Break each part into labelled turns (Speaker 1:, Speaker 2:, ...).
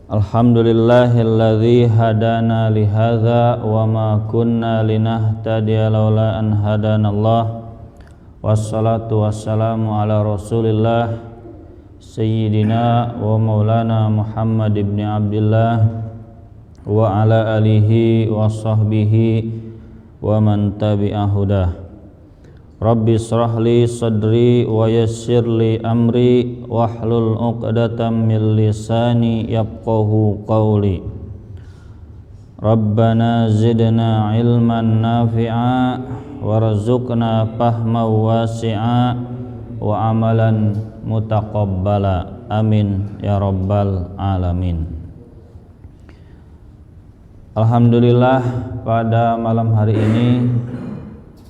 Speaker 1: Alhamdulillahilladzi hadana lihadza wa ma kunna linahtadiya laula an hadanallah. Wassalatu wassalamu ala Rasulillah Sayyidina wa Maulana Muhammad ibn Abdillah wa ala alihi wa sahbihi wa man tabi'a hudah. Rabbi shrah li sadri wa yassir li amri wahlul 'uqdatam min lisani yafqahu qawli. Rabbana zidna ilman nafi'a warzuqna fahman wasi'a wa amalan mutaqabbala. Amin ya rabbal alamin. Alhamdulillah, pada malam hari ini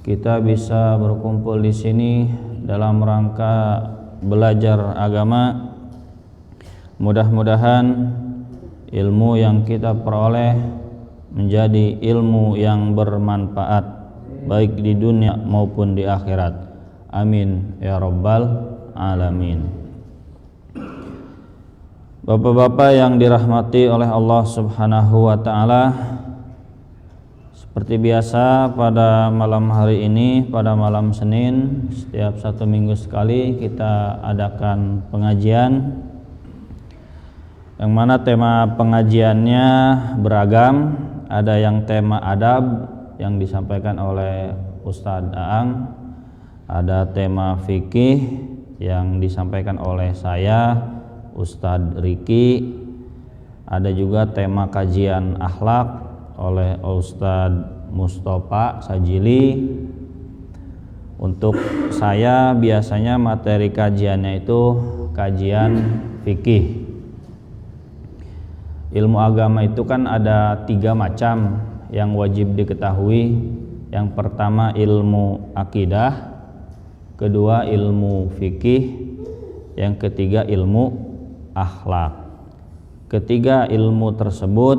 Speaker 1: kita bisa berkumpul di sini dalam rangka belajar agama. Mudah-mudahan ilmu yang kita peroleh menjadi ilmu yang bermanfaat baik di dunia maupun di akhirat. Amin ya rabbal alamin. Bapak-bapak yang dirahmati oleh Allah Subhanahu wa taala, seperti biasa pada malam hari ini, pada malam Senin, setiap satu minggu sekali kita adakan pengajian, yang mana tema pengajiannya beragam. Ada yang tema adab yang disampaikan oleh Ustadz Aang, ada tema fikih yang disampaikan oleh saya, Ustadz Riki, ada juga tema kajian akhlak oleh Ustadz Mustafa Sajili. Untuk saya biasanya materi kajiannya itu kajian fikih. Ilmu agama itu kan ada 3 macam yang wajib diketahui. Yang pertama ilmu akidah, kedua ilmu fikih, yang ketiga ilmu akhlak. Ketiga ilmu tersebut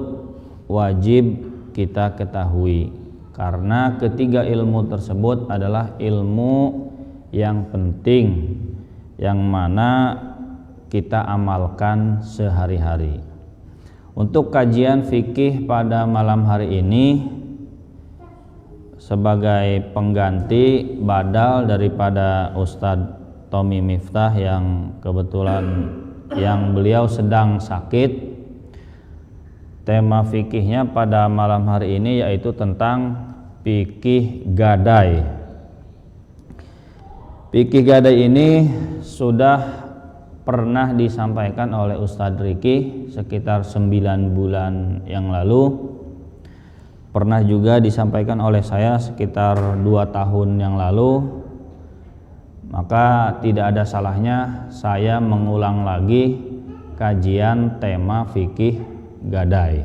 Speaker 1: wajib kita ketahui, karena ketiga ilmu tersebut adalah ilmu yang penting yang mana kita amalkan sehari-hari. Untuk kajian fikih pada malam hari ini, sebagai pengganti badal daripada Ustadz Tommy Miftah yang kebetulan beliau sedang sakit, tema fikihnya pada malam hari ini yaitu tentang fikih gadai. Fikih gadai ini sudah pernah disampaikan oleh Ustadz Riki sekitar 9 bulan yang lalu. Pernah juga disampaikan oleh saya sekitar 2 tahun yang lalu. Maka tidak ada salahnya saya mengulang lagi kajian tema fikih gadai.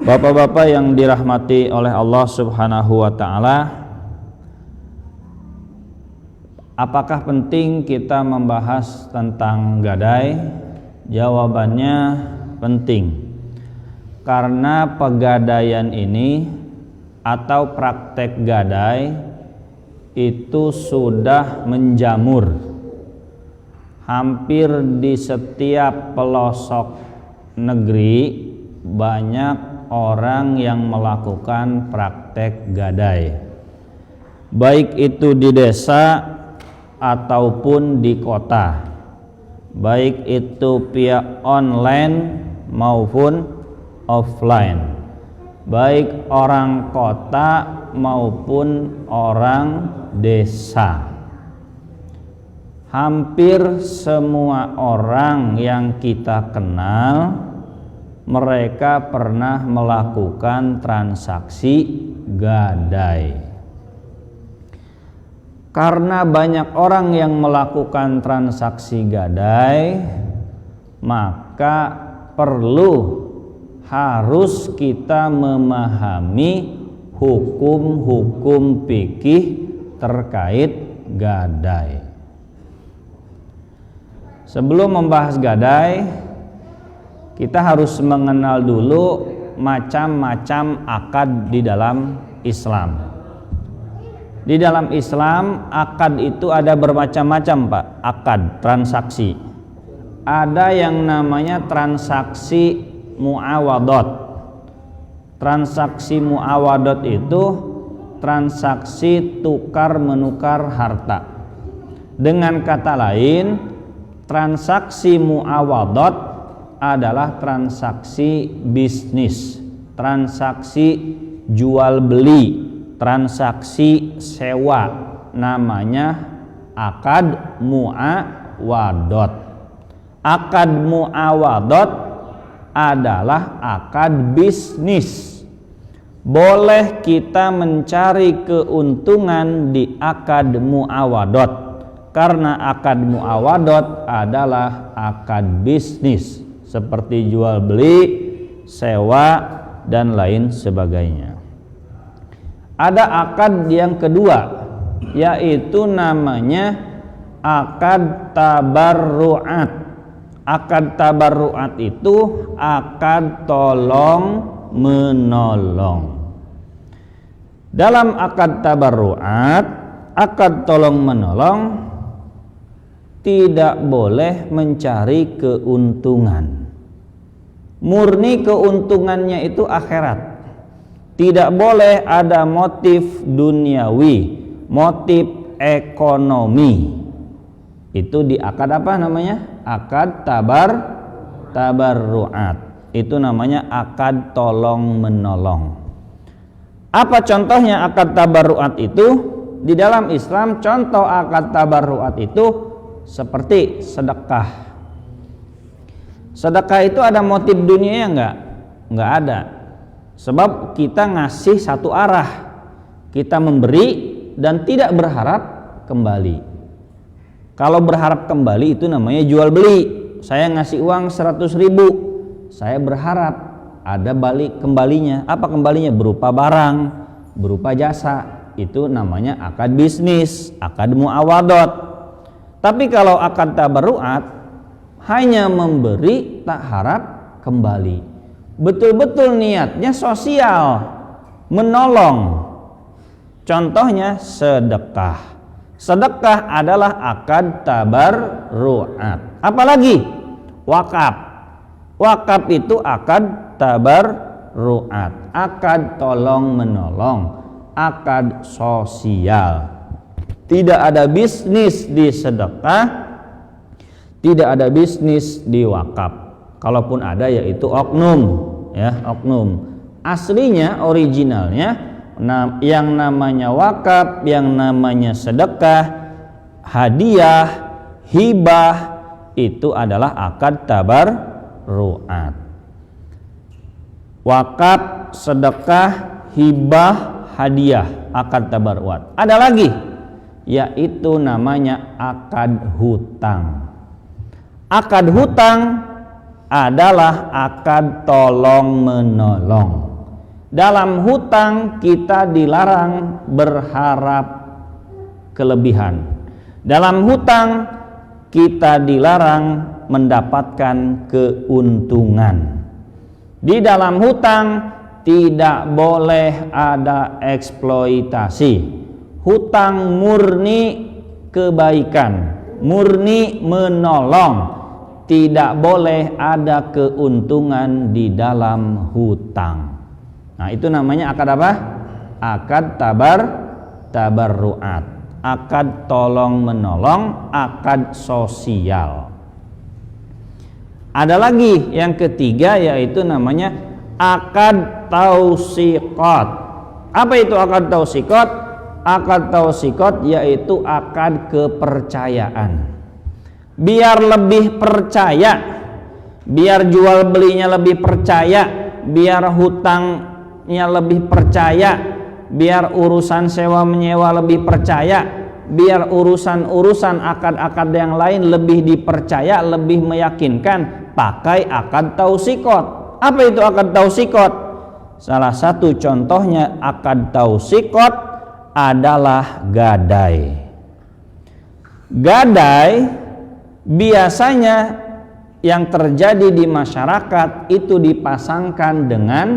Speaker 1: Bapak-bapak yang dirahmati oleh Allah Subhanahu wa taala, apakah penting kita membahas tentang gadai? Jawabannya penting. Karena pegadaian ini atau praktek gadai itu sudah menjamur hampir di setiap pelosok negeri. Banyak orang yang melakukan praktek gadai, baik itu di desa ataupun di kota, baik itu via online maupun offline, baik orang kota maupun orang desa. Hampir semua orang yang kita kenal, mereka pernah melakukan transaksi gadai. Karena banyak orang yang melakukan transaksi gadai, maka harus kita memahami hukum-hukum fikih terkait gadai. Sebelum membahas gadai, kita harus mengenal dulu macam-macam akad di dalam Islam. Di dalam Islam akad itu ada bermacam-macam, Pak. Akad transaksi. ada yang namanya transaksi muawadot. Transaksi muawadot itu transaksi tukar menukar harta. Dengan kata lain, transaksi muawadot adalah transaksi bisnis, transaksi jual beli, transaksi sewa, namanya akad muawadot. Akad muawadot adalah akad bisnis. Boleh kita mencari keuntungan di akad muawadot, karena akad muawadot adalah akad bisnis seperti jual beli, sewa, dan lain sebagainya. Ada akad yang kedua, yaitu namanya akad tabarruat. Akad tabarruat itu akad tolong menolong. Dalam akad tabarruat, akad tolong menolong, tidak boleh mencari keuntungan. Murni keuntungannya itu akhirat. Tidak boleh ada motif duniawi, motif ekonomi. Itu di akad apa namanya? Akad tabarruat. Itu namanya akad tolong menolong. Apa contohnya akad tabarruat itu? Di dalam Islam contoh akad tabarruat itu seperti sedekah. Sedekah itu ada motif dunia enggak? Enggak ada. Sebab kita ngasih satu arah. Kita memberi dan tidak berharap kembali. Kalau berharap kembali itu namanya jual beli. Saya ngasih uang 100.000, saya berharap ada balik kembalinya. Apa kembalinya? Berupa barang, berupa jasa. Itu namanya akad bisnis, akad muawadot. Tapi kalau akad tabarruat, hanya memberi tak harap kembali. Betul-betul niatnya sosial, menolong. Contohnya sedekah. Sedekah adalah akad tabarruat. Apalagi wakaf. Wakaf itu akad tabarruat, akad tolong menolong, akad sosial. Tidak ada bisnis di sedekah, tidak ada bisnis di wakaf. Kalaupun ada yaitu oknum, ya, oknum. Aslinya, originalnya, yang namanya wakaf, yang namanya sedekah, hadiah, hibah, itu adalah akad tabarruat. Wakaf, sedekah, hibah, hadiah, akad tabarruat. Ada lagi, yaitu namanya akad hutang. Akad hutang adalah akad tolong menolong. Dalam hutang kita dilarang berharap kelebihan. Dalam hutang kita dilarang mendapatkan keuntungan. Di dalam hutang tidak boleh ada eksploitasi. Hutang murni kebaikan, murni menolong. Tidak boleh ada keuntungan di dalam hutang. Nah, itu namanya akad apa? Akad tabarruat, akad tolong menolong, akad sosial. Ada lagi yang ketiga, yaitu namanya akad tausiqat. Apa itu akad tausiqat? Akad tausiqat yaitu akad kepercayaan. Biar lebih percaya, biar jual belinya lebih percaya, biar hutangnya lebih percaya, biar urusan sewa menyewa lebih percaya, biar urusan-urusan akad-akad yang lain lebih dipercaya, lebih meyakinkan, pakai akad tausiqat. Apa itu akad tausiqat? Salah satu contohnya akad tausiqat adalah gadai. Gadai biasanya yang terjadi di masyarakat itu dipasangkan dengan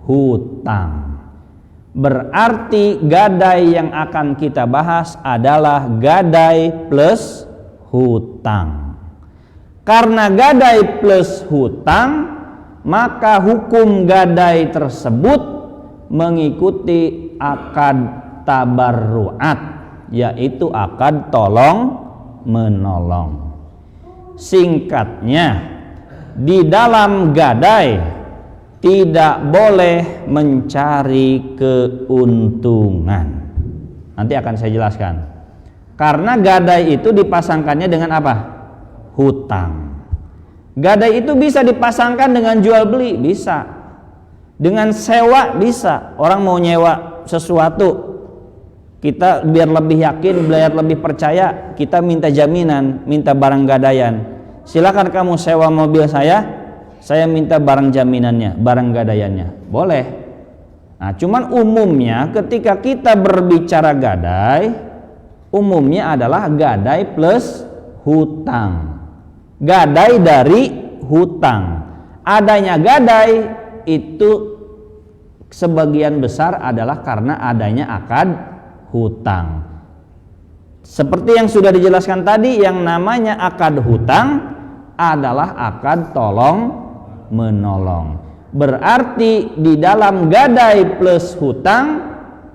Speaker 1: hutang. Berarti gadai yang akan kita bahas adalah gadai plus hutang. Karena gadai plus hutang, maka hukum gadai tersebut mengikuti akad tabarruat, yaitu akad tolong menolong. Singkatnya, di dalam gadai tidak boleh mencari keuntungan. Nanti akan saya jelaskan. Karena gadai itu dipasangkannya dengan apa? Hutang. Gadai itu bisa dipasangkan dengan jual beli, bisa. Dengan sewa, bisa. Orang mau nyewa sesuatu, kita biar lebih yakin, biar lebih percaya, kita minta jaminan, minta barang gadaian. Silakan kamu sewa mobil saya minta barang jaminannya, barang gadaiannya. Boleh. Nah, cuman umumnya ketika kita berbicara gadai, umumnya adalah gadai plus hutang. Gadai dari hutang. Adanya gadai itu sebagian besar adalah karena adanya akad hutang. Seperti yang sudah dijelaskan tadi, yang namanya akad hutang adalah akad tolong menolong. Berarti di dalam gadai plus hutang,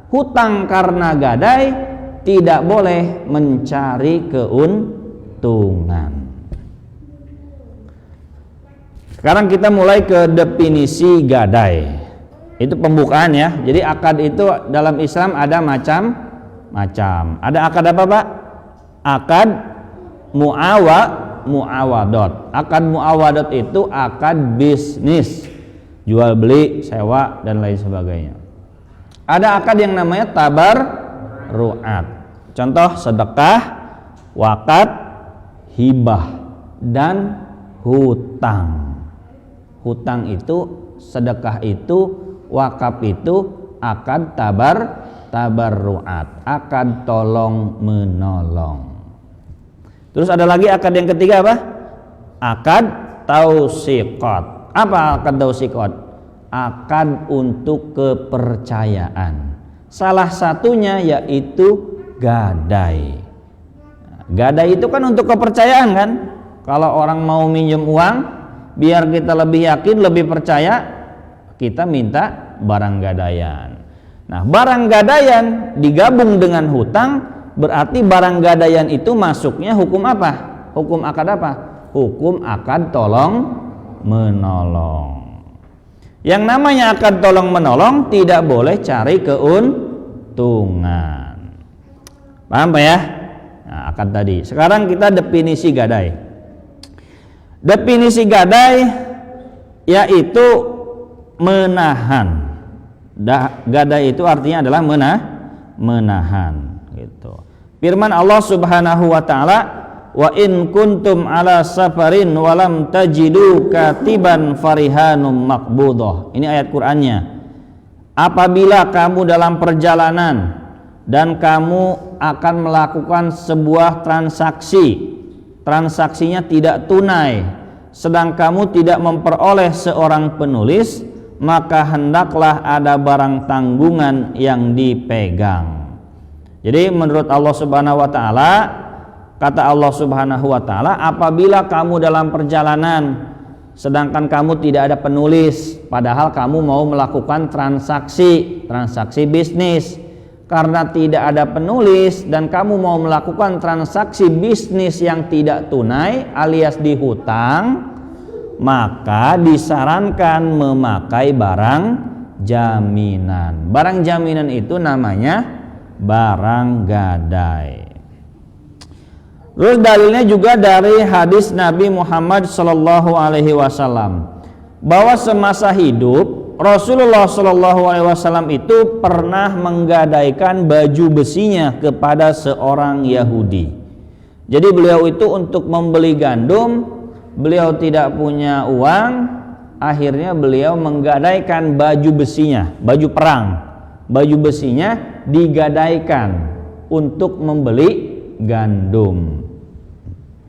Speaker 1: hutang karena gadai tidak boleh mencari keuntungan. Sekarang kita mulai ke definisi gadai. Itu pembukaan ya. Jadi akad itu dalam Islam ada macam-macam. Ada akad apa, Pak? Akad muawadot. Akad muawadot itu akad bisnis, jual beli, sewa dan lain sebagainya. Ada akad yang namanya tabarruat. Contoh sedekah, wakaf, hibah dan hutang. Hutang itu, sedekah itu, wakaf itu akad tabarruat, akad tolong menolong. Terus ada lagi akad yang ketiga apa? Akad tausiqat. Apa akad tausiqat? Akad untuk kepercayaan. Salah satunya yaitu gadai. Gadai itu kan untuk kepercayaan kan? Kalau orang mau minjem uang, biar kita lebih yakin, lebih percaya, kita minta barang gadaian. Nah, barang gadaian digabung dengan hutang, berarti barang gadaian itu masuknya hukum apa? Hukum akad apa? Hukum akad tolong menolong. Yang namanya akad tolong menolong tidak boleh cari keuntungan. Paham Pak ya? Nah, akad tadi. Sekarang kita definisi gadai. Definisi gadai yaitu menahan. Gadai itu artinya adalah menahan gitu. Firman Allah Subhanahu wa taala, wa in kuntum ala safarin walam tajidu katiban farihanum maqbudah. Ini ayat Qur'annya. Apabila kamu dalam perjalanan dan kamu akan melakukan sebuah transaksi, transaksinya tidak tunai, sedang kamu tidak memperoleh seorang penulis, maka hendaklah ada barang tanggungan yang dipegang. Jadi menurut Allah Subhanahu wa taala, kata Allah Subhanahu wa taala, apabila kamu dalam perjalanan sedangkan kamu tidak ada penulis, padahal kamu mau melakukan transaksi bisnis, karena tidak ada penulis dan kamu mau melakukan transaksi bisnis yang tidak tunai alias dihutang, maka disarankan memakai barang jaminan. Barang jaminan itu namanya barang gadai. Terus dalilnya juga dari hadis Nabi Muhammad SAW, bahwa semasa hidup Rasulullah SAW itu pernah menggadaikan baju besinya kepada seorang Yahudi. Jadi beliau itu untuk membeli gandum, beliau tidak punya uang, akhirnya beliau menggadaikan baju besinya, baju perang, baju besinya digadaikan untuk membeli gandum.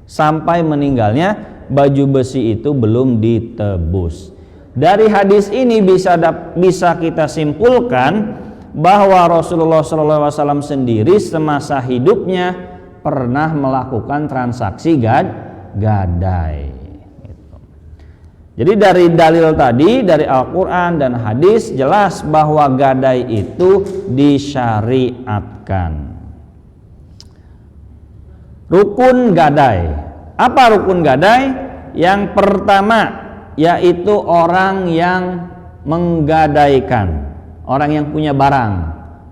Speaker 1: Sampai meninggalnya baju besi itu belum ditebus. Dari hadis ini bisa kita simpulkan bahwa Rasulullah SAW sendiri semasa hidupnya pernah melakukan transaksi gadai. Gitu. Jadi dari dalil tadi, dari Al-Quran dan hadis jelas bahwa gadai itu disyariatkan. Rukun gadai. Apa rukun gadai? Yang pertama yaitu orang yang menggadaikan, orang yang punya barang,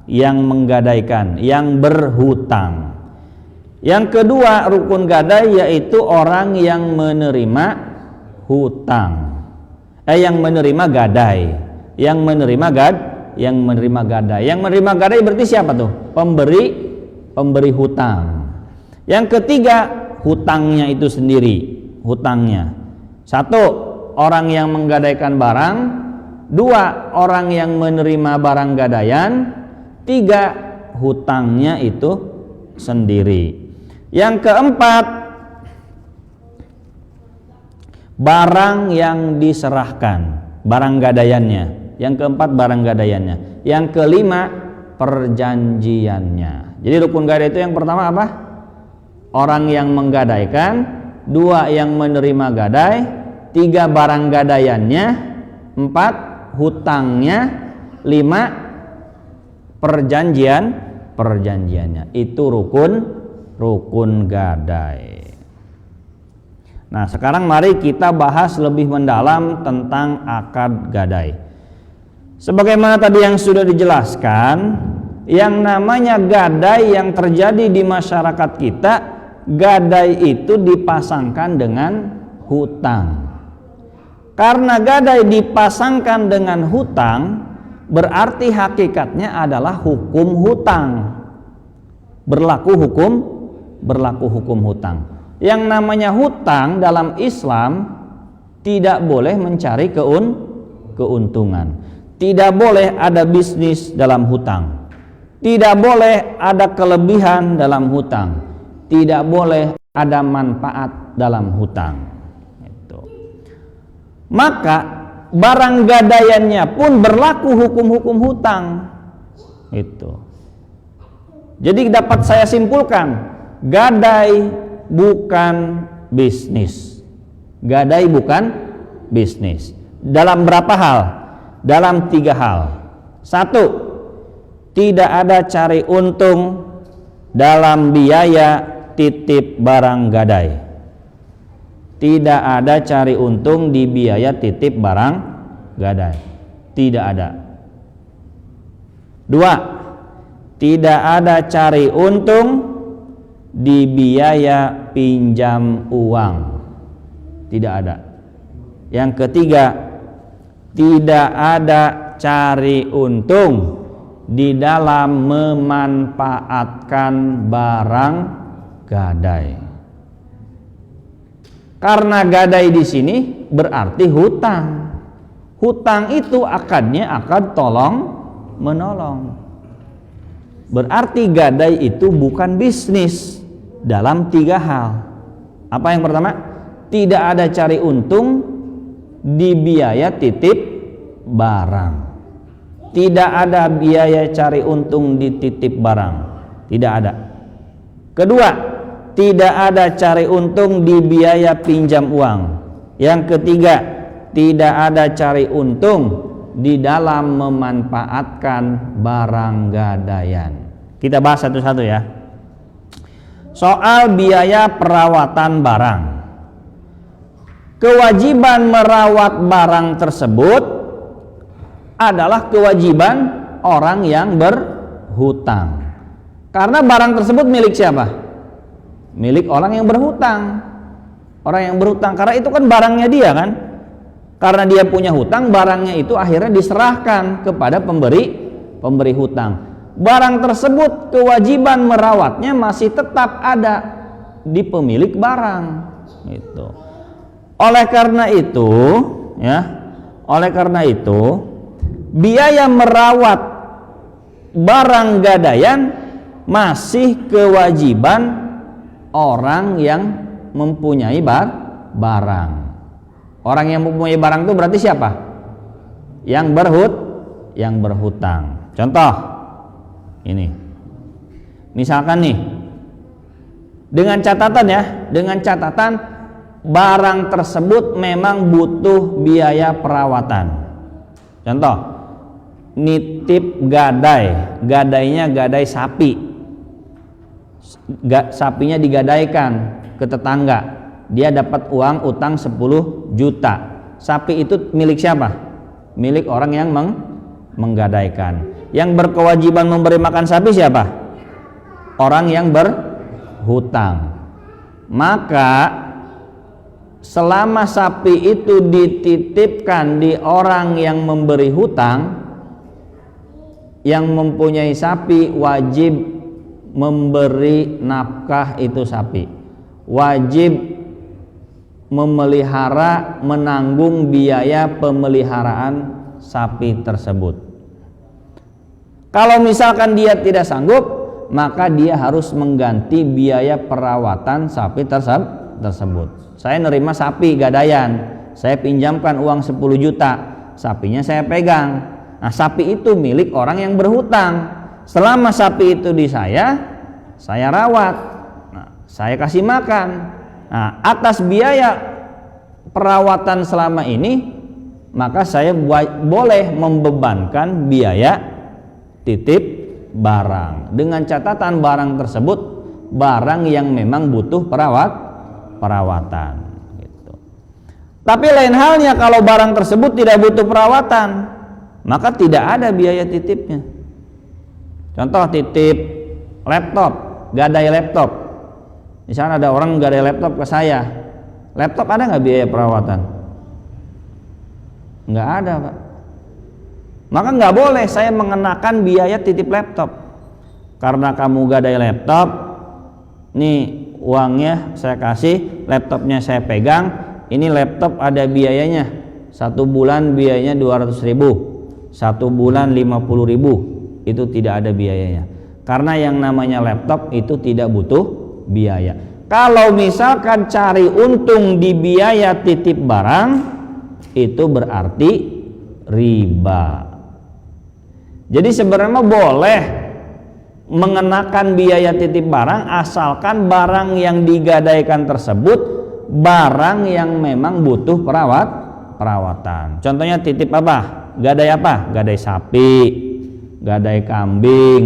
Speaker 1: yang menggadaikan, yang berhutang. Yang kedua rukun gadai yaitu orang yang menerima hutang, yang menerima gadai, yang menerima gadai. Yang menerima gadai berarti siapa tuh? Pemberi hutang. Yang ketiga hutangnya itu sendiri, hutangnya. Satu, orang yang menggadaikan barang. Dua, orang yang menerima barang gadaian. Tiga, hutangnya itu sendiri. Yang keempat, barang yang diserahkan, barang gadaiannya. Yang keempat, barang gadaiannya. Yang kelima, perjanjiannya. Jadi rukun gadai itu yang pertama apa? Orang yang menggadaikan. Dua, yang menerima gadai. Tiga, barang gadaiannya. Empat, hutangnya. Lima, perjanjiannya. Itu rukun gadai. Nah, sekarang mari kita bahas lebih mendalam tentang akad gadai. Sebagaimana tadi yang sudah dijelaskan, yang namanya gadai yang terjadi di masyarakat kita, gadai itu dipasangkan dengan hutang. Karena gadai dipasangkan dengan hutang, berarti hakikatnya adalah hukum hutang. Berlaku hukum hutang. Yang namanya hutang dalam Islam tidak boleh mencari keuntungan. Tidak boleh ada bisnis dalam hutang. Tidak boleh ada kelebihan dalam hutang. Tidak boleh ada manfaat dalam hutang. Itu. Maka barang gadaiannya pun berlaku hukum-hukum hutang. Itu. Jadi dapat saya simpulkan, gadai bukan bisnis. Gadai bukan bisnis. Dalam berapa hal? Dalam 3 hal. 1, tidak ada cari untung dalam biaya titip barang gadai. Tidak ada cari untung di biaya titip barang gadai. Tidak ada. 2, tidak ada cari untung di biaya pinjam uang. Tidak ada. Yang ketiga, tidak ada cari untung di dalam memanfaatkan barang gadai. Karena gadai di sini berarti hutang. Hutang itu akadnya akad tolong menolong. Berarti gadai itu bukan bisnis dalam 3 hal. Apa yang pertama? Tidak ada cari untung di biaya titip barang. Tidak ada biaya cari untung di titip barang. Tidak ada. Kedua, tidak ada cari untung di biaya pinjam uang. Yang ketiga, tidak ada cari untung di dalam memanfaatkan barang gadaian. Kita bahas satu-satu ya. Soal biaya perawatan barang. Kewajiban merawat barang tersebut adalah kewajiban orang yang berhutang. Karena barang tersebut milik siapa? Milik orang yang berhutang. Orang yang berhutang, karena itu kan barangnya dia kan. Karena dia punya hutang, barangnya itu akhirnya diserahkan kepada pemberi hutang. Barang tersebut kewajiban merawatnya masih tetap ada di pemilik barang. Itu. Oleh karena itu, biaya merawat barang gadaian masih kewajiban orang yang mempunyai barang. Orang yang mempunyai barang itu berarti siapa? Yang berhutang. Contoh ini. Misalkan nih, dengan catatan barang tersebut memang butuh biaya perawatan. Contoh, nitip gadai, gadainya gadai sapi, sapinya digadaikan ke tetangga, dia dapat uang utang 10 juta. Sapi itu milik siapa? Milik orang yang menggadaikan. Yang berkewajiban memberi makan sapi siapa? Orang yang berhutang. Maka selama sapi itu dititipkan di orang yang memberi hutang, yang mempunyai sapi wajib memberi nafkah itu sapi, wajib memelihara, menanggung biaya pemeliharaan sapi tersebut. Kalau misalkan dia tidak sanggup, maka dia harus mengganti biaya perawatan sapi tersebut. Saya nerima sapi gadaian, saya pinjamkan uang 10 juta, sapinya saya pegang. Nah, sapi itu milik orang yang berhutang. Selama sapi itu di saya rawat, nah, saya kasih makan. Nah, atas biaya perawatan selama ini, maka saya boleh membebankan biaya titip barang, dengan catatan barang tersebut barang yang memang butuh perawatan gitu. Tapi lain halnya kalau barang tersebut tidak butuh perawatan, maka tidak ada biaya titipnya. Contoh, titip laptop, gadai laptop. Misalnya ada orang gadai laptop ke saya, laptop ada nggak biaya perawatan? Nggak ada, Pak. Maka nggak boleh saya mengenakan biaya titip laptop. Karena kamu gadai laptop, nih uangnya saya kasih, laptopnya saya pegang, ini laptop ada biayanya, 1 bulan biayanya 200.000, 1 bulan 50.000, itu tidak ada biayanya. Karena yang namanya laptop itu tidak butuh biaya. Kalau misalkan cari untung di biaya titip barang, itu berarti riba. Jadi sebenarnya boleh mengenakan biaya titip barang asalkan barang yang digadaikan tersebut barang yang memang butuh perawatan. Contohnya titip apa? Gadai apa? Gadai sapi, gadai kambing,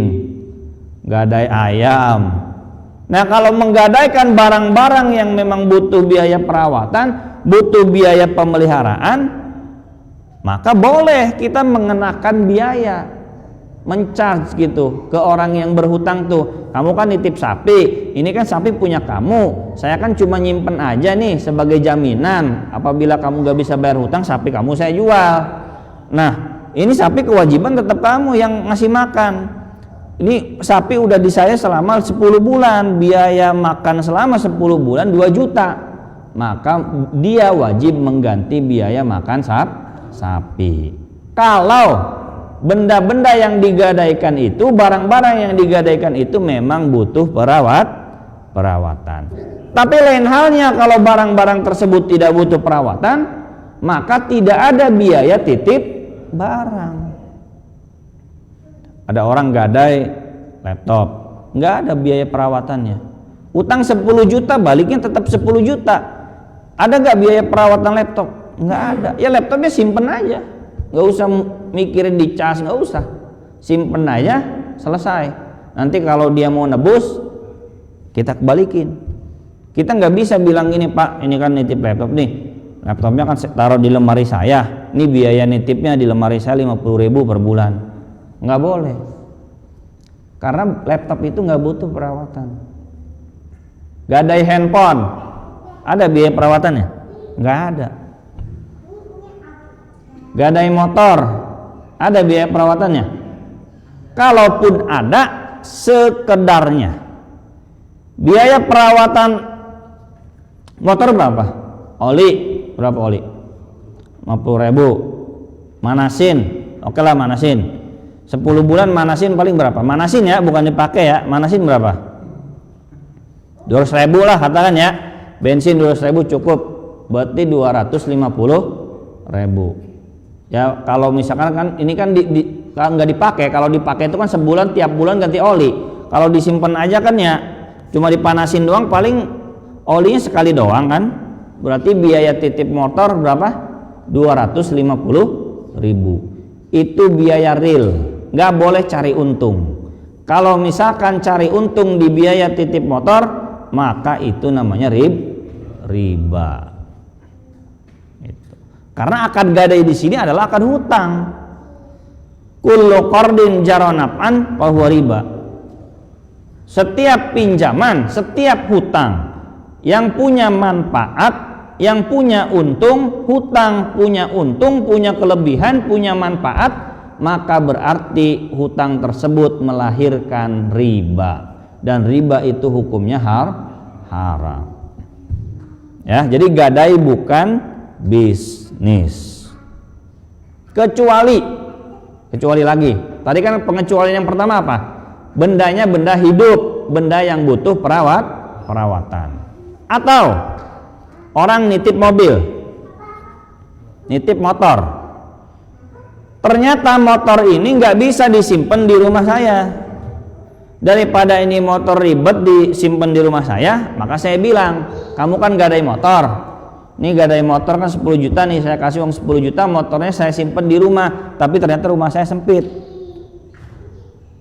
Speaker 1: gadai ayam. Nah, kalau menggadaikan barang-barang yang memang butuh biaya perawatan, butuh biaya pemeliharaan, maka boleh kita mengenakan biaya, mencharge gitu ke orang yang berhutang tuh. Kamu kan nitip sapi, ini kan sapi punya kamu, saya kan cuma nyimpen aja nih sebagai jaminan, apabila kamu gak bisa bayar hutang, sapi kamu saya jual. Nah, ini sapi kewajiban tetap kamu yang ngasih makan. Ini sapi udah di saya selama 10 bulan, biaya makan selama 10 bulan 2 juta, maka dia wajib mengganti biaya makan sapi. Kalau benda-benda yang digadaikan itu, barang-barang yang digadaikan itu memang butuh perawatan. Tapi lain halnya kalau barang-barang tersebut tidak butuh perawatan, maka tidak ada biaya titip barang. Ada orang gadai laptop, nggak ada biaya perawatannya. Utang 10 juta, baliknya tetap 10 juta. Ada nggak biaya perawatan laptop? Nggak ada. Ya laptopnya simpen aja, nggak usah mikirin dicas, nggak usah, simpen aja, selesai. Nanti kalau dia mau nebus, kita kebalikin. Kita nggak bisa bilang ini, Pak, ini kan nitip laptop nih, laptopnya kan taruh di lemari saya, ini biaya nitipnya di lemari saya 50.000 per bulan. Nggak boleh, karena laptop itu nggak butuh perawatan. Gadai handphone, ada biaya perawatannya? Nggak ada. Gadai motor, ada biaya perawatannya? Kalaupun ada, sekedarnya. Biaya perawatan motor berapa? Oli, berapa oli? 50.000. Manasin, oke lah manasin. 10 bulan manasin paling berapa? Manasin ya, bukan dipakai ya. Manasin berapa? 200.000 lah katakan ya. Bensin 200.000 cukup, berarti 250.000. Ya kalau misalkan kan ini kan nggak dipakai, kalau dipakai itu kan sebulan, tiap bulan ganti oli. Kalau disimpan aja kan ya cuma dipanasin doang, paling olinya sekali doang kan. berarti biaya titip motor berapa? 250.000. Itu biaya real, nggak boleh cari untung. Kalau misalkan cari untung di biaya titip motor, maka itu namanya riba. Itu. Karena akad gadai di sini adalah akad hutang. Kullu qardin jara naf'an fahuwa riba. Setiap pinjaman, setiap hutang yang punya manfaat, yang punya untung, hutang punya untung, punya kelebihan, punya manfaat, maka berarti hutang tersebut melahirkan riba, dan riba itu hukumnya haram. Ya, jadi gadai bukan bisnis. Kecuali lagi. Tadi kan pengecualian yang pertama apa? Bendanya benda hidup, benda yang butuh perawatan. Atau orang nitip mobil, nitip motor. Ternyata motor ini nggak bisa disimpan di rumah saya. Daripada ini motor ribet disimpan di rumah saya, maka saya bilang, kamu kan gadai motor. Ini gadai motor kan 10 juta nih, saya kasih uang 10 juta, motornya saya simpan di rumah, tapi ternyata rumah saya sempit.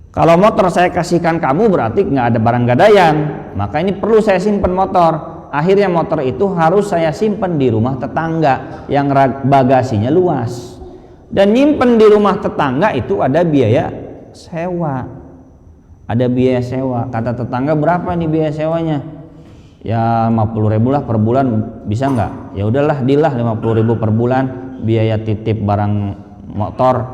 Speaker 1: Kalau motor saya kasihkan kamu berarti nggak ada barang gadaian, maka ini perlu saya simpan motor. Akhirnya motor itu harus saya simpan di rumah tetangga yang bagasinya luas. Dan nyimpen di rumah tetangga itu ada biaya sewa. Ada biaya sewa. Kata tetangga, berapa nih biaya sewanya? Ya 50.000 lah per bulan, bisa nggak? Ya udahlah, dilah 50.000 per bulan biaya titip barang motor.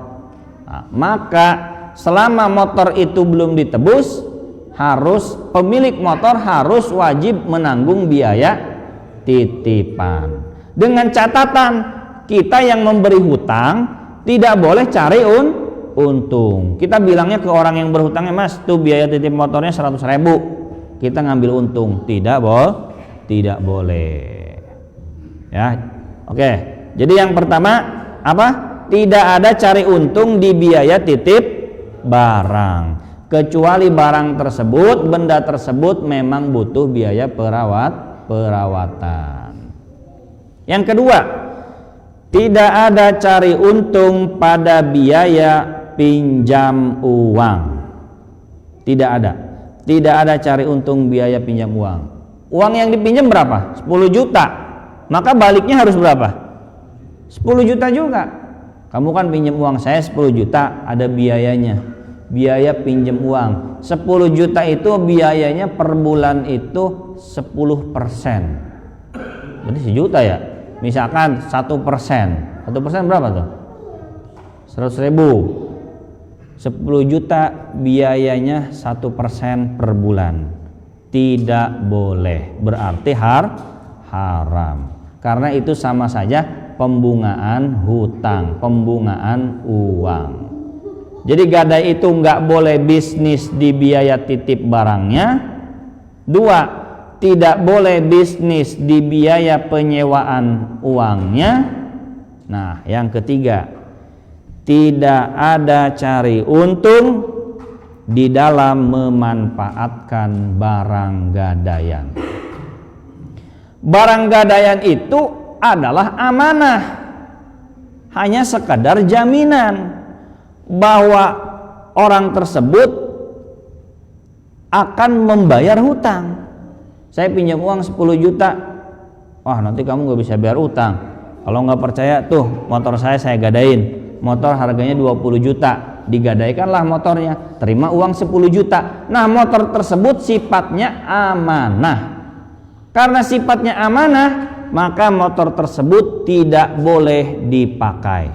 Speaker 1: Nah, maka selama motor itu belum ditebus, harus pemilik motor harus wajib menanggung biaya titipan. Dengan catatan, kita yang memberi hutang tidak boleh cari untung. Kita bilangnya ke orang yang berhutangnya, mas, tuh biaya titip motornya 100.000, kita ngambil untung. Tidak boleh. Ya, oke. Jadi yang pertama apa? Tidak ada cari untung di biaya titip barang, kecuali barang tersebut, benda tersebut memang butuh biaya perawatan. Yang kedua, tidak ada cari untung pada biaya pinjam uang. Tidak ada cari untung biaya pinjam uang. Uang yang dipinjam berapa? 10 juta. Maka baliknya harus berapa? 10 juta juga. Kamu kan pinjam uang saya 10 juta, ada biayanya. Biaya pinjam uang 10 juta itu biayanya per bulan itu 10%. Berarti sejuta ya. Misalkan 1%. 1% berapa tuh? 100.000. 10 juta biayanya 1% per bulan. Tidak boleh. Berarti haram. Karena itu sama saja pembungaan hutang, pembungaan uang. Jadi gadai itu nggak boleh bisnis di biaya titip barangnya. 2, tidak boleh bisnis di biaya penyewaan uangnya. Nah, yang ketiga, tidak ada cari untung di dalam memanfaatkan barang gadaian. Barang gadaian itu adalah amanah, hanya sekadar jaminan bahwa orang tersebut akan membayar hutang. Saya pinjam uang 10 juta, wah nanti kamu gak bisa bayar hutang. Kalau gak percaya tuh motor saya gadain, motor harganya 20 juta, digadaikanlah motornya, terima uang 10 juta. Nah, motor tersebut sifatnya amanah. Karena sifatnya amanah, maka motor tersebut tidak boleh dipakai,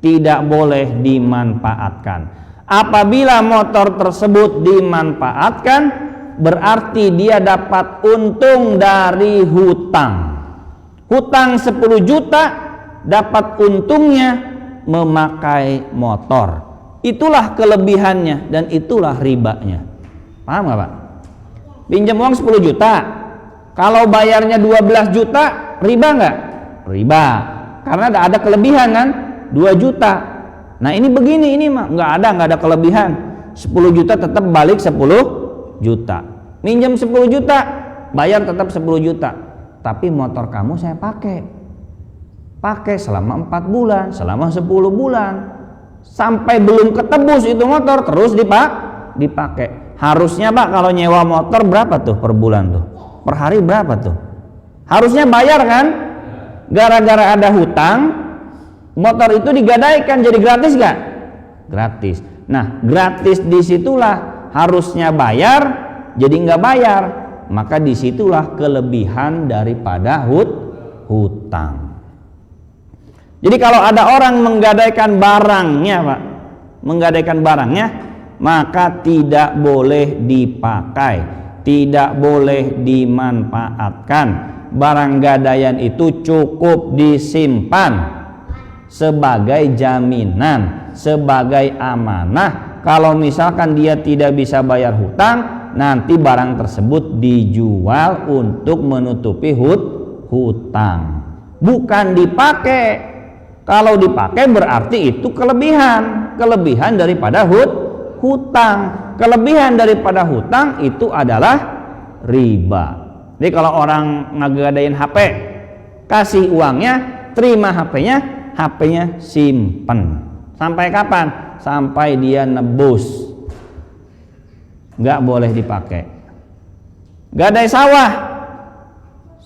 Speaker 1: tidak boleh dimanfaatkan. Apabila motor tersebut dimanfaatkan, berarti dia dapat untung dari hutang. Hutang 10 juta, dapat untungnya memakai motor. Itulah kelebihannya dan itulah ribanya. Paham gak Pak? Pinjam uang 10 juta, kalau bayarnya 12 juta, riba nggak? Riba, karena ada kelebihan kan, 2 juta. Nah ini begini, ini mah nggak ada kelebihan. 10 juta tetap balik 10 juta. Minjam 10 juta, bayar tetap 10 juta. tapi motor kamu saya pakai selama 4 bulan, selama 10 bulan, sampai belum ketebus itu motor terus dipakai. Harusnya Pak kalau nyewa motor berapa tuh per bulan tuh? Per hari berapa tuh? Harusnya bayar kan? Gara-gara ada hutang, motor itu digadaikan jadi gratis gak? Gratis. Nah, gratis disitulah harusnya bayar, jadi nggak bayar. Maka disitulah kelebihan daripada hutang. Jadi kalau ada orang menggadaikan barangnya Pak, maka tidak boleh dipakai, tidak boleh dimanfaatkan. Barang gadaian itu cukup disimpan sebagai jaminan, sebagai amanah. Kalau misalkan dia tidak bisa bayar hutang, nanti barang tersebut dijual untuk menutupi hutang, bukan dipakai. Kalau dipakai berarti itu kelebihan daripada hutang. Kelebihan daripada hutang itu adalah riba. Jadi kalau orang ngegadain HP, kasih uangnya, terima HP-nya simpen. Sampai kapan? Sampai dia nebus. Nggak boleh dipakai. Gadai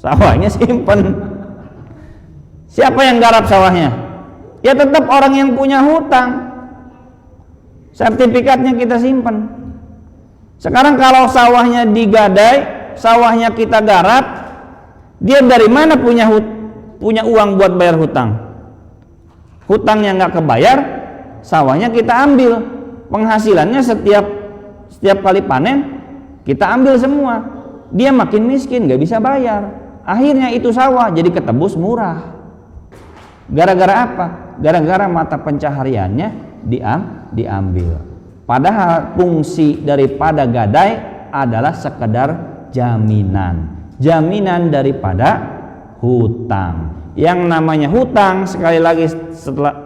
Speaker 1: sawahnya simpen. Siapa yang garap sawahnya? Ya tetap orang yang punya hutang. Sertifikatnya kita simpen. Sekarang kalau sawahnya digadai, sawahnya kita garap, dia dari mana punya uang buat bayar hutang? Hutangnya nggak kebayar, sawahnya kita ambil, penghasilannya setiap kali panen kita ambil semua. Dia makin miskin, nggak bisa bayar. Akhirnya itu sawah jadi ketebus murah. Gara-gara apa? Gara-gara mata pencahariannya diambil. Padahal fungsi daripada gadai adalah sekedar jaminan daripada hutang. Yang namanya hutang, sekali lagi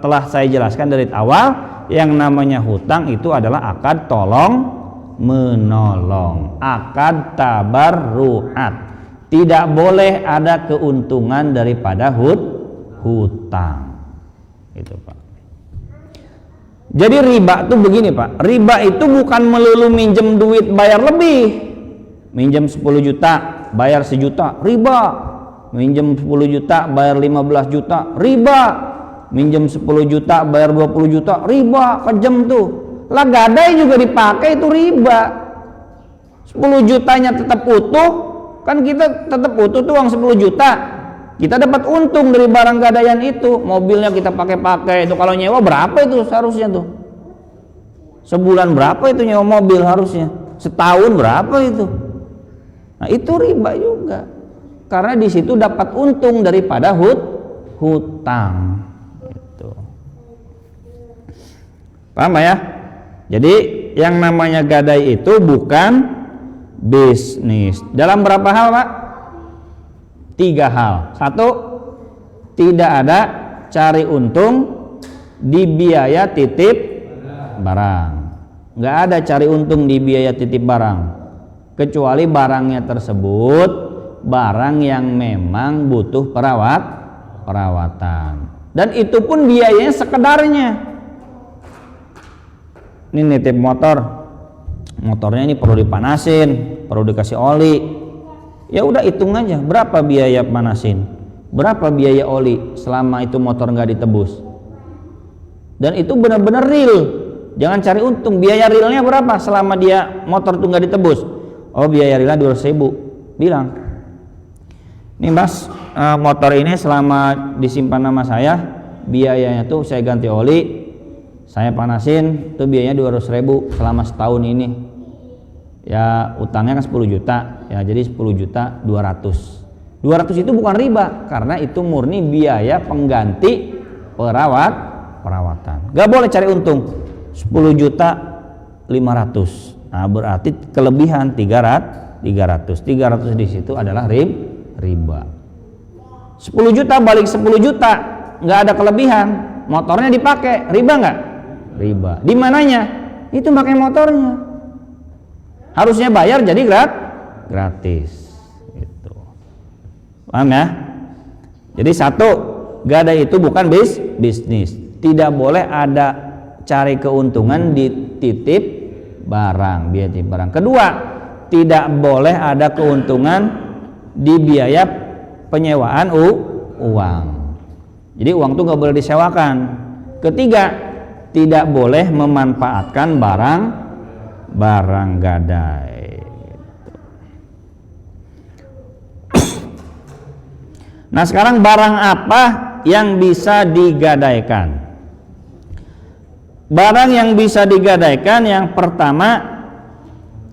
Speaker 1: telah saya jelaskan dari awal, yang namanya hutang itu adalah akad tolong menolong, akad tabarruat. Tidak boleh ada keuntungan daripada hutang. Itu Pak. Jadi riba itu begini Pak, riba itu bukan melulu minjem duit bayar lebih. Minjem 10 juta bayar 1 juta, riba. Minjem 10 juta bayar 15 juta, riba. Minjem 10 juta bayar 20 juta, riba. Kejam tuh. Lah gadai juga dipakai, itu riba. 10 jutanya tetap utuh, kan kita tetap utuh tuh uang 10 juta. Kita dapat untung dari barang gadaian itu. Mobilnya kita pakai itu, kalau nyewa berapa itu seharusnya tuh? Sebulan berapa itu nyewa mobil harusnya? Setahun berapa itu? Nah itu riba juga, karena di situ dapat untung daripada hutang. Itu. Paham ya? Jadi yang namanya gadai itu bukan bisnis. Dalam berapa hal Pak? 3 hal. 1, tidak ada cari untung di biaya titip barang. Nggak ada cari untung di biaya titip barang, kecuali barangnya tersebut barang yang memang butuh perawatan. Dan itu pun biayanya sekedarnya. Ini nitip motornya ini perlu dipanasin, perlu dikasih oli. Ya udah hitung aja berapa biaya panasin, berapa biaya oli selama itu motor nggak ditebus. Dan itu benar-benar real, jangan cari untung. Biaya realnya berapa selama dia motor itu nggak ditebus? Oh biaya realnya 200.000. Bilang, nih Mas, motor ini selama disimpan nama saya, biayanya tuh saya ganti oli, saya panasin, tuh biayanya 200.000 selama setahun ini. Ya utangnya kan 10 juta, ya jadi 10 juta 200 itu bukan riba, karena itu murni biaya pengganti perawatan. Gak boleh cari untung 10 juta 500. Nah berarti kelebihan 300 di situ adalah riba. 10 juta balik 10 juta nggak ada kelebihan, motornya dipakai, riba nggak? Riba. Di mananya? Itu pakai motornya. Harusnya bayar jadi gratis. Gitu. Paham ya? Jadi satu, gadai itu bukan bisnis. Tidak boleh ada cari keuntungan di titip barang, biaya titip barang. Kedua, tidak boleh ada keuntungan di biaya penyewaan uang. Jadi uang itu nggak boleh disewakan. Ketiga, tidak boleh memanfaatkan barang gadai. Nah, sekarang barang apa yang bisa digadaikan? Barang yang bisa digadaikan yang pertama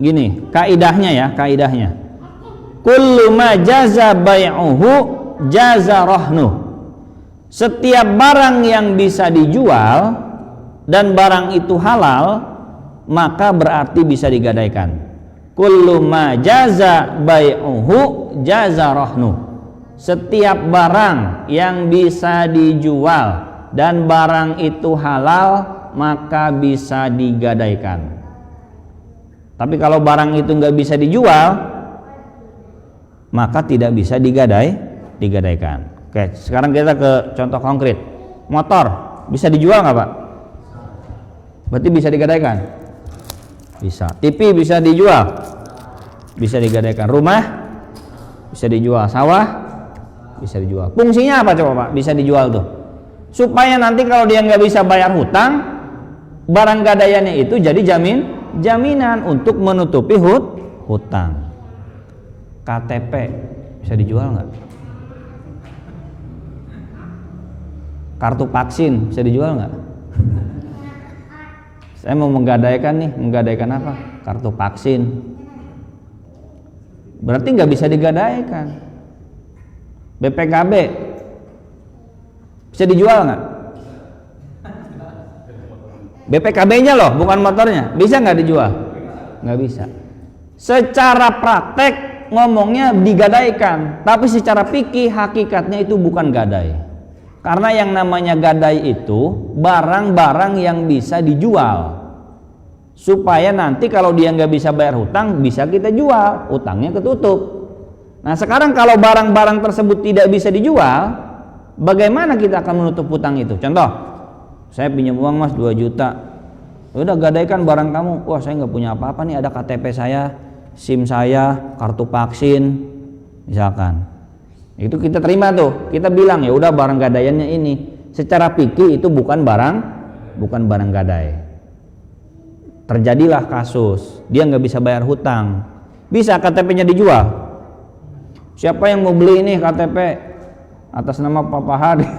Speaker 1: gini, kaidahnya. Kullu ma jaza bai'uhu jaza rahnuh. Setiap barang yang bisa dijual dan barang itu halal, maka berarti bisa digadaikan. Kullu ma jaza bai'uhu jaza rahnuh. Setiap barang yang bisa dijual dan barang itu halal, maka bisa digadaikan. Tapi kalau barang itu nggak bisa dijual, maka tidak bisa digadaikan. Oke, sekarang kita ke contoh konkret. Motor bisa dijual nggak, Pak? Berarti bisa digadaikan? Bisa. TV bisa dijual? Bisa digadaikan. Rumah bisa dijual. Sawah bisa dijual. Fungsinya apa coba, Pak? Bisa dijual tuh supaya nanti kalau dia nggak bisa bayar hutang, barang gadaiannya itu jadi jaminan untuk menutupi hutang. KTP bisa dijual nggak? Kartu vaksin bisa dijual nggak? Saya mau menggadaikan apa? Kartu vaksin. Berarti nggak bisa digadaikan. BPKB bisa dijual nggak? BPKB-nya loh, bukan motornya. Bisa nggak dijual? Nggak bisa. Secara praktek ngomongnya digadaikan, tapi secara fikih hakikatnya itu bukan gadai. Karena yang namanya gadai itu barang-barang yang bisa dijual, supaya nanti kalau dia nggak bisa bayar hutang, bisa kita jual, hutangnya ketutup. Nah, sekarang kalau barang-barang tersebut tidak bisa dijual, bagaimana kita akan menutup hutang itu? Contoh, saya pinjam uang Mas 2 juta. Udah gadaikan barang kamu. Wah, saya nggak punya apa-apa nih, ada KTP saya, SIM saya, kartu vaksin, misalkan. Itu kita terima tuh. Kita bilang ya udah barang gadaiannya ini. Secara fikih itu bukan barang gadai. Terjadilah kasus, dia nggak bisa bayar hutang. Bisa KTP-nya dijual? Siapa yang mau beli ini KTP atas nama Papa Hadi?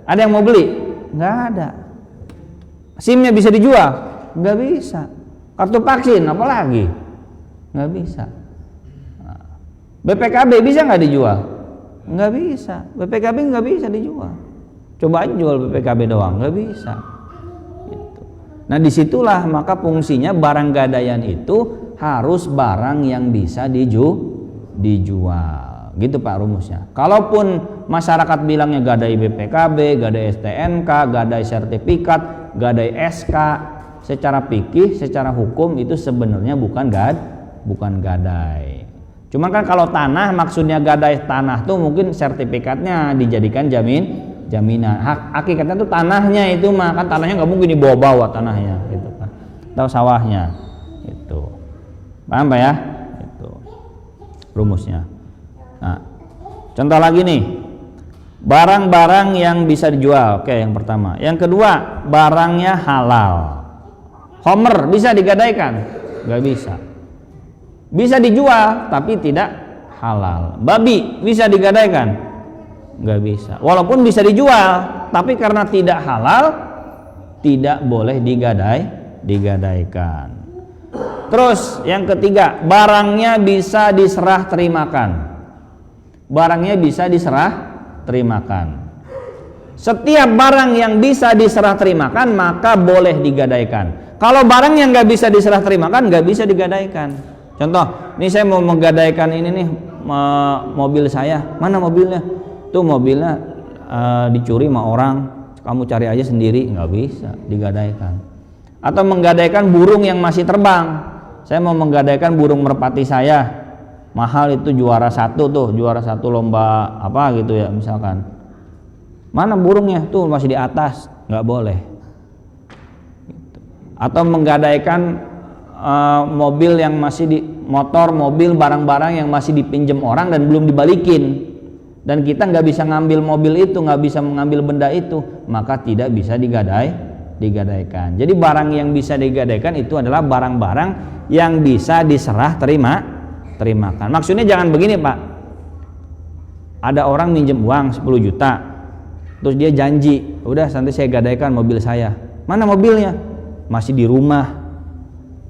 Speaker 1: Ada yang mau beli? Nggak ada. SIM-nya bisa dijual? Nggak bisa. Kartu vaksin apalagi? Nggak bisa. BPKB bisa nggak dijual? Nggak bisa. BPKB nggak bisa dijual. Coba aja jual BPKB doang, nggak bisa. Gitu. Nah, disitulah maka fungsinya barang gadaian itu harus barang yang bisa dijual, gitu Pak rumusnya. Kalaupun masyarakat bilangnya gadai BPKB, gadai STNK, gadai sertifikat, gadai SK, secara fikih, secara hukum itu sebenarnya bukan gadai. Cuma kan kalau tanah, maksudnya gadai tanah tuh mungkin sertifikatnya dijadikan jaminan. Hakikatnya tuh tanahnya itu mah kan tanahnya nggak mungkin dibawa-bawa tanahnya gitu kan. Atau sawahnya itu. Paham Pak ya? Rumusnya. Nah, contoh lagi nih, barang-barang yang bisa dijual. Oke, yang pertama. Yang kedua, barangnya halal. Homer bisa digadaikan? Gak bisa. Bisa dijual, tapi tidak halal. Babi bisa digadaikan? Gak bisa. Walaupun bisa dijual, tapi karena tidak halal, tidak boleh digadaikan. Terus yang ketiga, barangnya bisa diserah terimakan. Barangnya bisa diserah terimakan. Setiap barang yang bisa diserah terimakan maka boleh digadaikan. Kalau barang yang nggak bisa diserah terimakan nggak bisa digadaikan. Contoh, ini saya mau menggadaikan ini nih mobil saya. Mana mobilnya? Tuh mobilnya dicuri sama orang. Kamu cari aja sendiri, nggak bisa digadaikan. Atau menggadaikan burung yang masih terbang. Saya mau menggadaikan burung merpati saya. mahal itu juara satu lomba apa gitu ya misalkan. Mana burungnya? Tuh masih di atas, nggak boleh. Atau menggadaikan mobil yang masih mobil, barang-barang yang masih dipinjam orang dan belum dibalikin, dan kita nggak bisa ngambil mobil itu, nggak bisa mengambil benda itu, maka tidak bisa digadaikan. Jadi barang yang bisa digadaikan itu adalah barang-barang yang bisa diserah terimakan. Maksudnya jangan begini Pak, ada orang minjem uang 10 juta, terus dia janji, udah nanti saya gadaikan mobil saya. Mana mobilnya? Masih di rumah.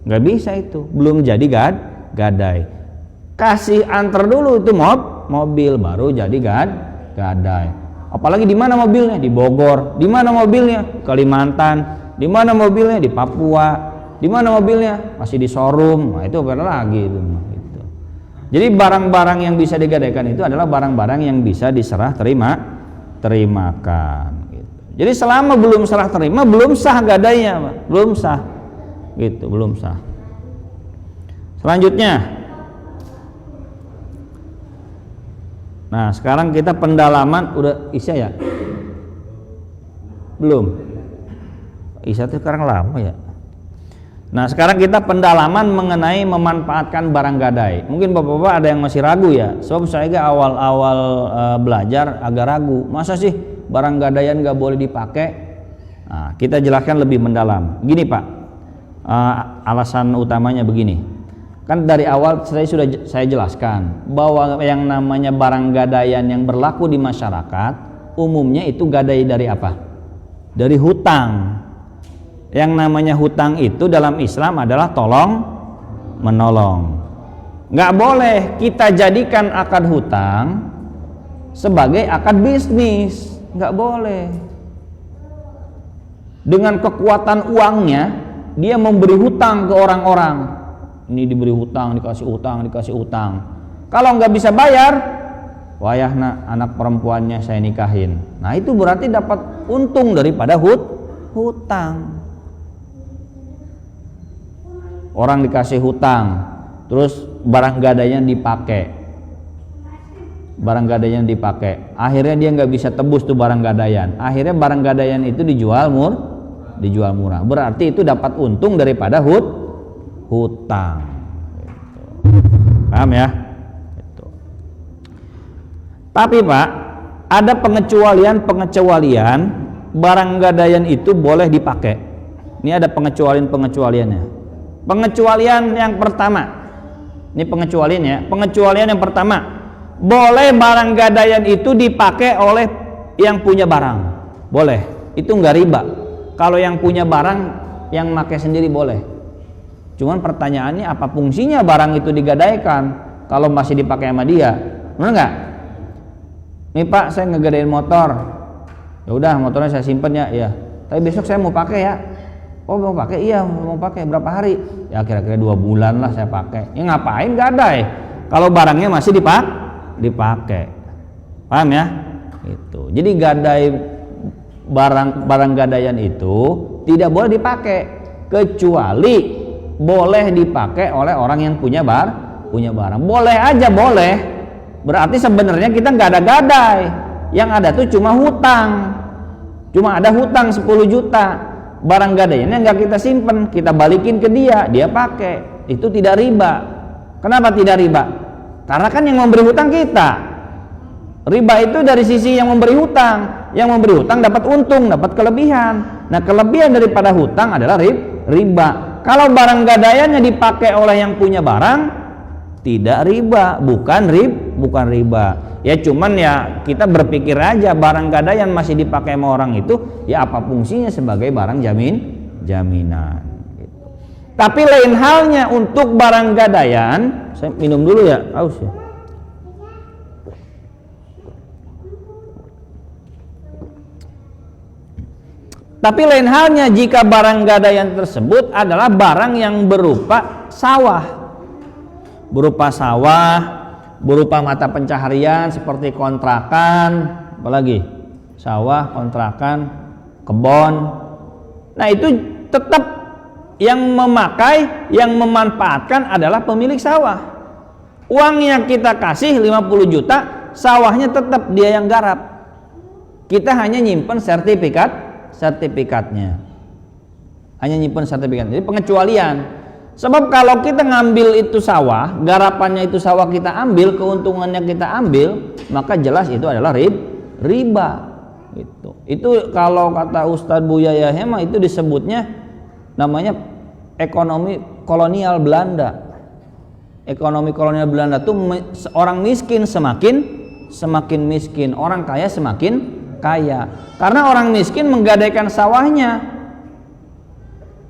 Speaker 1: Nggak bisa itu, belum jadi gadai. Kasih antar dulu itu mobil, baru jadi gadai. Apalagi di mana mobilnya? Di Bogor. Di mana mobilnya? Kalimantan. Di mana mobilnya? Di Papua. Di mana mobilnya? Masih di showroom. Nah, itu beda lagi itu. Gitu. Jadi barang-barang yang bisa digadaikan itu adalah barang-barang yang bisa diserah terimakan. Gitu. Jadi selama belum serah terima, belum sah gadainya, Pak. Belum sah. Gitu, belum sah. Selanjutnya. Nah, sekarang kita pendalaman udah Isya ya? Belum. Isya itu sekarang lama ya. Nah, sekarang kita pendalaman mengenai memanfaatkan barang gadai. Mungkin Bapak-bapak ada yang masih ragu ya. Sebab saya awal-awal belajar agak ragu. Masa sih barang gadaian nggak boleh dipakai? Nah, kita jelaskan lebih mendalam. Gini Pak, alasan utamanya begini. Kan dari awal saya jelaskan bahwa yang namanya barang gadaian yang berlaku di masyarakat umumnya itu gadai dari apa? Dari hutang. Yang namanya hutang itu dalam Islam adalah tolong menolong. Nggak boleh kita jadikan akad hutang sebagai akad bisnis, nggak boleh. Dengan kekuatan uangnya dia memberi hutang ke orang-orang. Ini diberi hutang, dikasih utang. Kalau nggak bisa bayar, wayahna anak perempuannya saya nikahin. Nah itu berarti dapat untung daripada hutang. Orang dikasih hutang, terus barang gadainya dipakai. Akhirnya dia nggak bisa tebus tuh barang gadaian. Akhirnya barang gadaian itu dijual murah. Berarti itu dapat untung daripada hutang. Paham ya? Gitu. Tapi Pak, ada pengecualian barang gadaian itu boleh dipakai. Ini ada pengecualiannya. Pengecualian yang pertama. Ini pengecualian ya. Pengecualian yang pertama, boleh barang gadaian itu dipakai oleh yang punya barang. Boleh. Itu enggak riba. Kalau yang punya barang yang pakai sendiri boleh. Cuman pertanyaannya apa fungsinya barang itu digadaikan kalau masih dipakai sama dia? Benar nggak? Nih Pak, saya ngegadain motor. Ya udah, motornya saya simpen ya. Iya. Tapi besok saya mau pakai ya. Oh mau pakai? Iya mau pakai. Berapa hari? Ya kira-kira 2 bulan lah saya pakai. Ya ngapain gadai? Kalau barangnya masih dipakai. Paham ya? Itu. Jadi gadai barang gadaian itu tidak boleh dipakai kecuali boleh dipakai oleh orang yang punya barang. Boleh aja boleh. Berarti sebenarnya kita nggak ada gadai. Yang ada tuh cuma hutang. Cuma ada hutang 10 juta. Barang gadaiannya nggak kita simpen, kita balikin ke dia pakai. Itu tidak riba. Kenapa tidak riba? Karena kan yang memberi hutang kita. Riba itu dari sisi yang memberi hutang. Yang memberi hutang dapat untung, dapat kelebihan. Nah, kelebihan daripada hutang adalah riba. Kalau barang gadaiannya dipakai oleh yang punya barang, tidak riba, bukan riba. Ya cuman ya kita berpikir aja barang gadaian masih dipakai sama orang itu, ya apa fungsinya sebagai barang jaminan. Gitu. Tapi lain halnya untuk barang gadaian, saya minum dulu ya, aus ya. Tapi lain halnya jika barang gadaian tersebut adalah barang yang berupa sawah, berupa mata pencaharian seperti kontrakan, apalagi sawah, kontrakan, kebun. Nah itu tetap yang memakai, yang memanfaatkan adalah pemilik sawah. Uangnya kita kasih 50 juta, sawahnya tetap dia yang garap. Kita hanya nyimpen sertifikatnya. Hanya nyimpen sertifikat. Jadi pengecualian. Sebab kalau kita ngambil itu sawah, garapannya itu sawah kita ambil, keuntungannya kita ambil, maka jelas itu adalah riba. Itu kalau kata Ustadz Buya Yahya itu disebutnya namanya ekonomi kolonial Belanda. Ekonomi kolonial Belanda tuh orang miskin semakin miskin, orang kaya semakin kaya. Karena orang miskin menggadaikan sawahnya,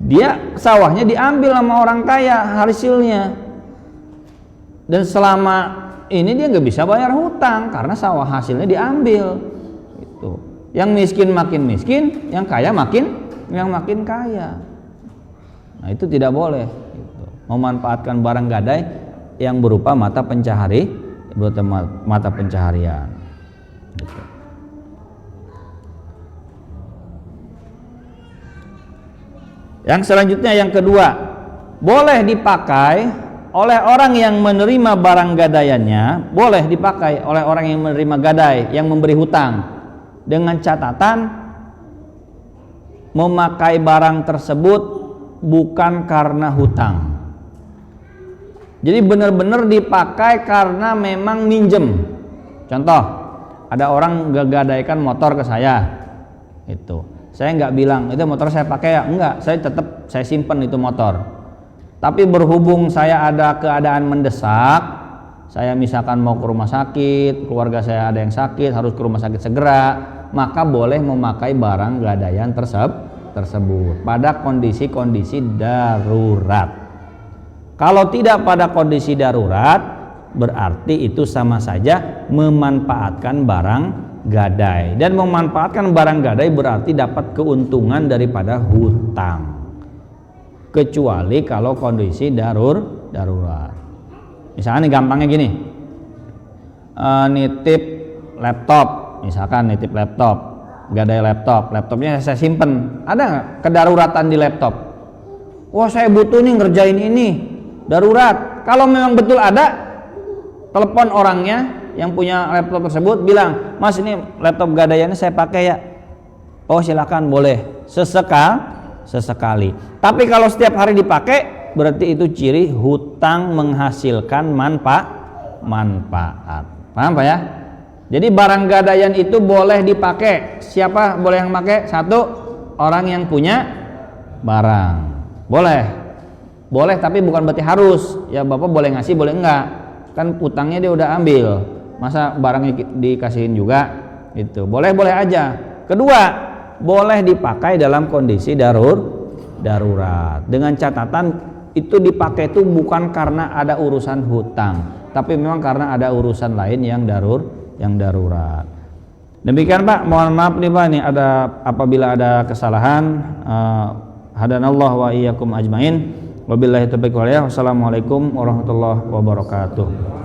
Speaker 1: dia sawahnya diambil sama orang kaya hasilnya, dan selama ini dia nggak bisa bayar hutang karena sawah hasilnya diambil. Gitu. Yang miskin makin miskin, yang kaya makin kaya. Nah itu tidak boleh. Gitu. Memanfaatkan barang gadai yang berupa mata pencaharian. Gitu. Yang selanjutnya yang kedua, boleh dipakai oleh orang yang menerima barang gadaiannya, boleh dipakai oleh orang yang menerima gadai, yang memberi hutang, dengan catatan memakai barang tersebut bukan karena hutang. Jadi benar-benar dipakai karena memang minjem. Contoh, ada orang gadaikan motor ke saya, itu saya nggak bilang itu motor saya pakai ya, enggak, saya simpen itu motor. Tapi berhubung saya ada keadaan mendesak, saya misalkan mau ke rumah sakit, keluarga saya ada yang sakit, harus ke rumah sakit segera, maka boleh memakai barang gadaian tersebut pada kondisi-kondisi darurat. Kalau tidak pada kondisi darurat, berarti itu sama saja memanfaatkan barang gadai, dan memanfaatkan barang gadai berarti dapat keuntungan daripada hutang, kecuali kalau kondisi darurat. Misalnya nih gampangnya gini, nitip laptop, misalkan nitip laptop, gadai laptopnya saya simpen, ada nggak kedaruratan di laptop? Wah saya butuh nih ngerjain ini, darurat. Kalau memang betul ada, telepon orangnya yang punya laptop tersebut, bilang, Mas ini laptop gadaiannya saya pakai ya. Oh silakan, boleh, sesekali. Tapi kalau setiap hari dipakai, berarti itu ciri hutang menghasilkan manfaat. Paham Pak ya? Jadi barang gadaian itu boleh dipakai. Siapa boleh yang pakai? Satu, orang yang punya barang. Boleh tapi bukan berarti harus. Ya Bapak boleh ngasih, boleh enggak. Kan utangnya dia udah ambil. Masa barangnya dikasihin juga? Itu boleh aja. Kedua, boleh dipakai dalam kondisi darurat. Dengan catatan itu dipakai itu bukan karena ada urusan hutang, tapi memang karena ada urusan lain yang darurat. Demikian Pak, mohon maaf nih Pak, nih apabila ada kesalahan. Hadanallahu wa iyyakum ajmain. Wabillahi taufiq wal hidayah. Wassalamualaikum warahmatullahi wabarakatuh.